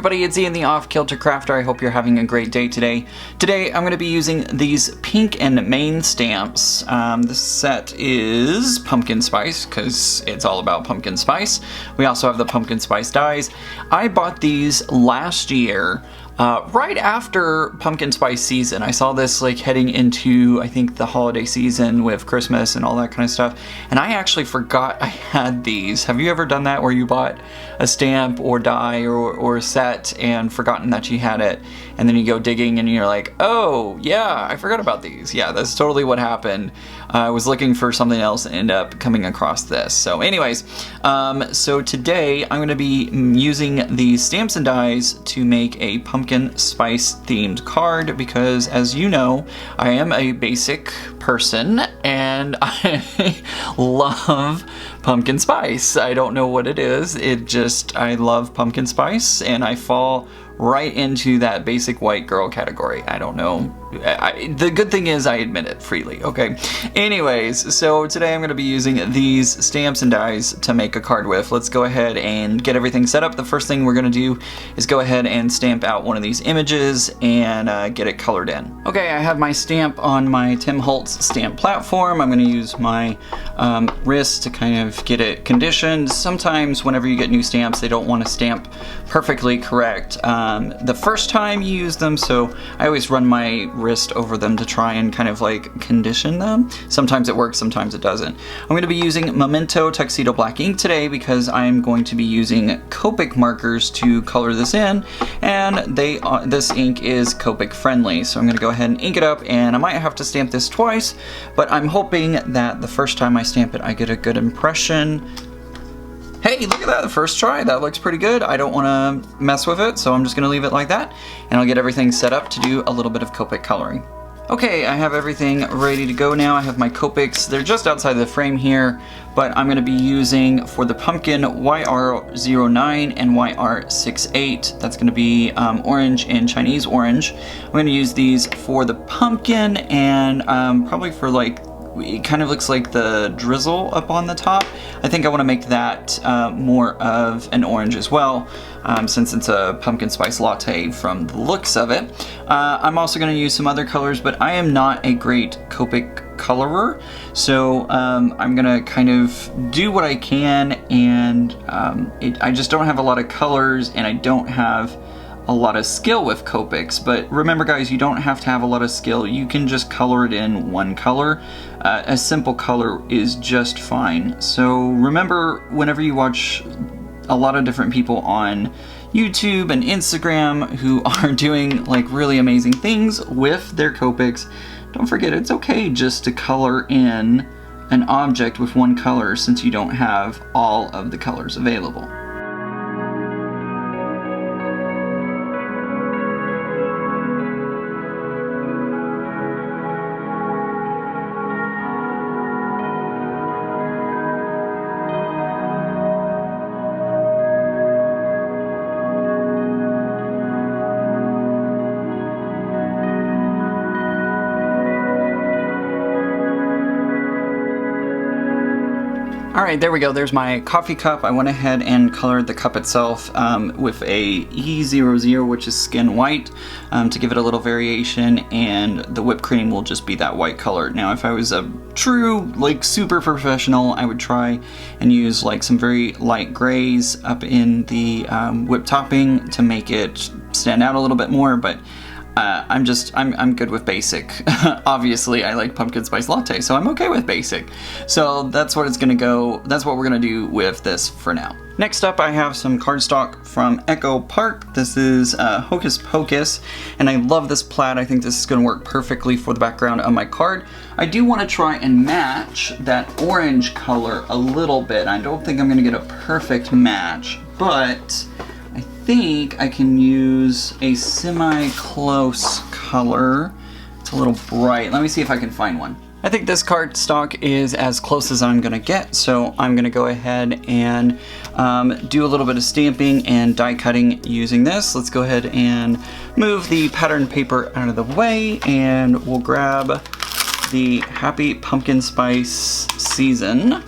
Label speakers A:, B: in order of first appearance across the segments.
A: everybody, it's Ian the Off Kilter Crafter. I hope you're having a great day today. Today I'm going to be using these pink and main stamps. This set is pumpkin spice because it's all about pumpkin spice. We also have the pumpkin spice dies. I bought these last year. Right after pumpkin spice season. I saw this like heading into, I think, the holiday season with Christmas and all that kind of stuff, and I actually forgot I had these. Have you ever done that where you bought a stamp or die or a set and forgotten that you had it, and then you go digging and you're like, oh yeah, I forgot about these. Yeah, that's totally what happened. I was looking for something else and ended up coming across this. So anyways, so today I'm going to be using these stamps and dies to make a pumpkin spice themed card because, as you know, I am a basic person and I love pumpkin spice. I don't know what it is. I love pumpkin spice and I fall right into that basic white girl category. I don't know. The good thing is I admit it freely, okay? Anyways, so today I'm going to be using these stamps and dies to make a card with. Let's go ahead and get everything set up. The first thing we're going to do is go ahead and stamp out one of these images and get it colored in. Okay, I have my stamp on my Tim Holtz stamp platform. I'm going to use my wrist to kind of get it conditioned. Sometimes whenever you get new stamps, they don't want to stamp perfectly correct the first time you use them, so I always run my wrist over them to try and kind of like condition them. Sometimes it works, sometimes it doesn't. I'm going to be using Memento Tuxedo Black ink today because I'm going to be using Copic markers to color this in, and this ink is Copic friendly, so I'm going to go ahead and ink it up, and I might have to stamp this twice, but I'm hoping that the first time I stamp it I get a good impression. Hey, look at that, the first try, that looks pretty good. I don't want to mess with it, so I'm just going to leave it like that, and I'll get everything set up to do a little bit of Copic coloring. Okay, I have everything ready to go now. I have my Copics, they're just outside the frame here, but I'm going to be using, for the pumpkin, YR09 and YR68. That's going to be orange and Chinese orange. I'm going to use these for the pumpkin and probably for like, it kind of looks like the drizzle up on the top. I think I want to make that more of an orange as well, since it's a pumpkin spice latte from the looks of it. I'm also going to use some other colors, but I am not a great Copic colorer, so I'm going to kind of do what I can, and I just don't have a lot of colors, and I don't have a lot of skill with Copics. But remember guys, you don't have to have a lot of skill. You can just color it in one color. A simple color is just fine. So remember, whenever you watch a lot of different people on YouTube and Instagram who are doing like really amazing things with their Copics, don't forget it's okay just to color in an object with one color since you don't have all of the colors available. Alright, there we go. There's my coffee cup. I went ahead and colored the cup itself with a E00, which is skin white, to give it a little variation, and the whipped cream will just be that white color. Now, if I was a true, like, super professional, I would try and use, like, some very light grays up in the whipped topping to make it stand out a little bit more, but I'm good with basic. Obviously, I like pumpkin spice latte, so I'm okay with basic. So that's what it's gonna go. That's what we're gonna do with this for now. Next up, I have some cardstock from Echo Park. This is Hocus Pocus, and I love this plaid. I think this is gonna work perfectly for the background of my card. I do want to try and match that orange color a little bit. I don't think I'm gonna get a perfect match, but I think I can use a semi-close color. It's a little bright. Let me see if I can find one. I think this cardstock is as close as I'm gonna get, so I'm gonna go ahead and do a little bit of stamping and die cutting using this. Let's go ahead and move the pattern paper out of the way, and we'll grab the Happy Pumpkin Spice Season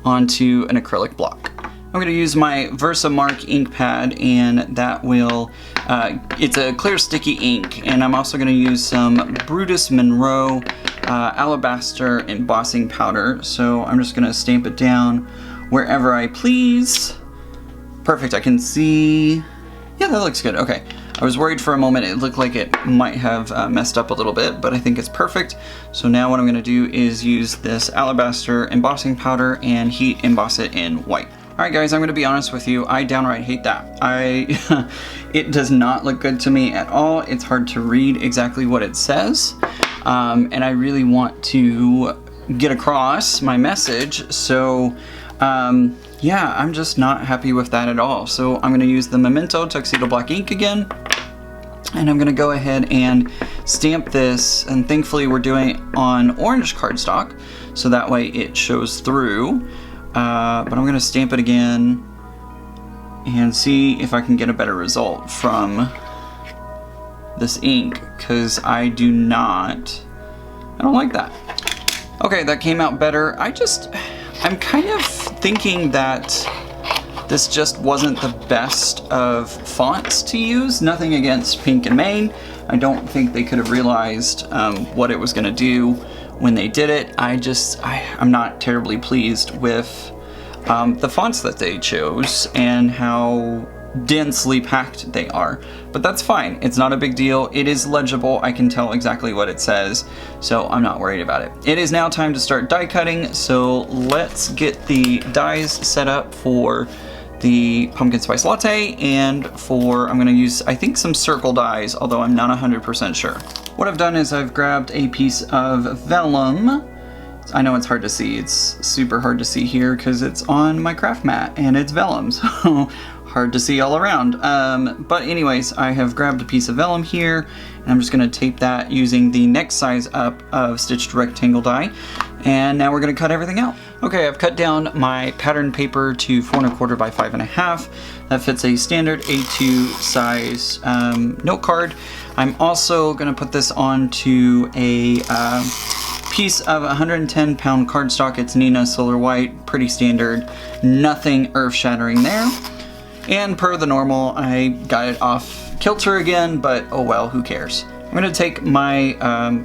A: onto an acrylic block. I'm going to use my Versamark ink pad, and that will, it's a clear sticky ink, and I'm also going to use some Brutus Monroe alabaster embossing powder. So I'm just going to stamp it down wherever I please. Perfect, I can see, yeah, that looks good. Okay, I was worried for a moment, it looked like it might have messed up a little bit, but I think it's perfect. So now what I'm going to do is use this alabaster embossing powder and heat emboss it in white. Alright guys, I'm going to be honest with you, I downright hate that. It does not look good to me at all. It's hard to read exactly what it says, and I really want to get across my message, so yeah, I'm just not happy with that at all. So I'm going to use the Memento Tuxedo Black ink again, and I'm going to go ahead and stamp this, and thankfully we're doing it on orange cardstock, so that way it shows through. But I'm going to stamp it again and see if I can get a better result from this ink, because I don't like that. Okay, that came out better. I'm kind of thinking that this just wasn't the best of fonts to use. Nothing against Pink and Main. I don't think they could have realized what it was going to do when they did it. I'm not terribly pleased with the fonts that they chose and how densely packed they are. But that's fine, it's not a big deal. It is legible, I can tell exactly what it says, so I'm not worried about it. It is now time to start die cutting, so let's get the dies set up for the pumpkin spice latte, and I'm gonna use, I think, some circle dies, although I'm not 100% sure. What I've done is I've grabbed a piece of vellum. I know it's hard to see, it's super hard to see here because it's on my craft mat and it's vellum, so hard to see all around. But anyways, I have grabbed a piece of vellum here, and I'm just going to tape that using the next size up of stitched rectangle die, and now we're going to cut everything out. Okay, I've cut down my pattern paper to 4 1/4 by 5 1/2. That fits a standard A2 size note card. I'm also going to put this onto a piece of 110-pound cardstock. It's Neenah Solar White, pretty standard, nothing earth-shattering there. And per the normal, I got it off Kilter again, but oh well, who cares. I'm going to take my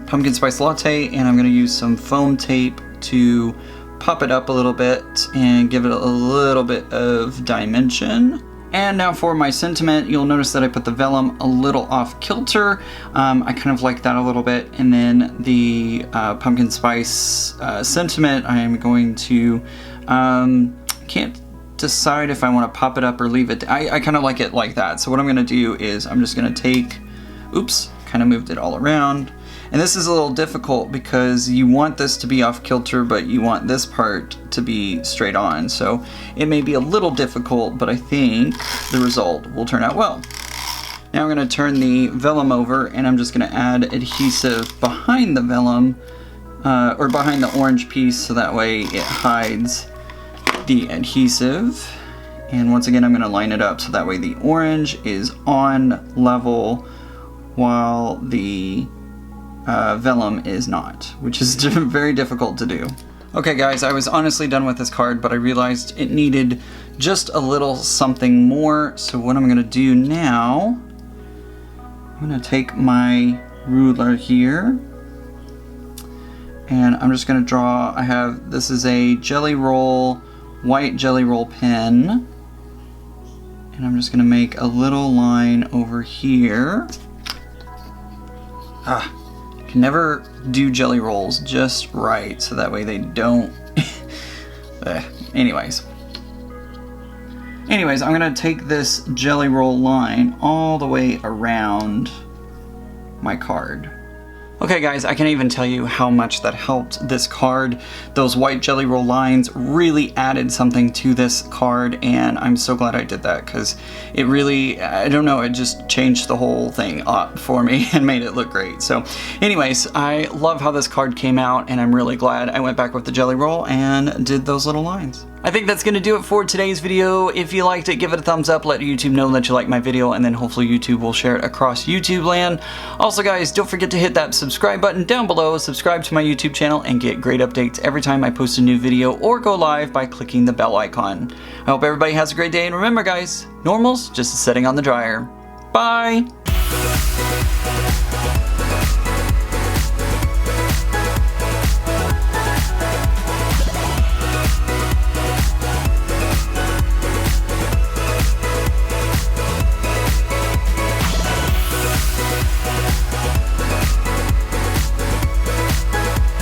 A: pumpkin spice latte, and I'm going to use some foam tape to pop it up a little bit and give it a little bit of dimension. And now for my sentiment, you'll notice that I put the vellum a little off kilter. I kind of like that a little bit. And then the pumpkin spice sentiment, I am going to, can't decide if I want to pop it up or leave it. I kind of like it like that. So what I'm going to do is I'm just going to take, oops, kind of moved it all around. And this is a little difficult because you want this to be off kilter, but you want this part to be straight on. So it may be a little difficult, but I think the result will turn out well. Now I'm going to turn the vellum over, and I'm just going to add adhesive behind the vellum, or behind the orange piece, so that way it hides the adhesive. And once again, I'm going to line it up so that way the orange is on level while the vellum is not, which is very difficult to do. Okay guys, I was honestly done with this card, but I realized it needed just a little something more. So what I'm going to do now, I'm going to take my ruler here, and I'm just going to draw, this is a Jelly Roll, white Jelly Roll pen, and I'm just going to make a little line over here. Can never do jelly rolls just right, so that way they don't anyways, I'm gonna take this jelly roll line all the way around my card. Okay guys, I can't even tell you how much that helped this card. Those white jelly roll lines really added something to this card, and I'm so glad I did that, because it really, I don't know, it just changed the whole thing up for me and made it look great. So anyways, I love how this card came out, and I'm really glad I went back with the jelly roll and did those little lines. I think that's going to do it for today's video. If you liked it, give it a thumbs up, let YouTube know that you like my video, and then hopefully YouTube will share it across YouTube land. Also guys, don't forget to hit that subscribe button down below, subscribe to my YouTube channel, and get great updates every time I post a new video or go live by clicking the bell icon. I hope everybody has a great day, and remember guys, normal's just a setting on the dryer. Bye!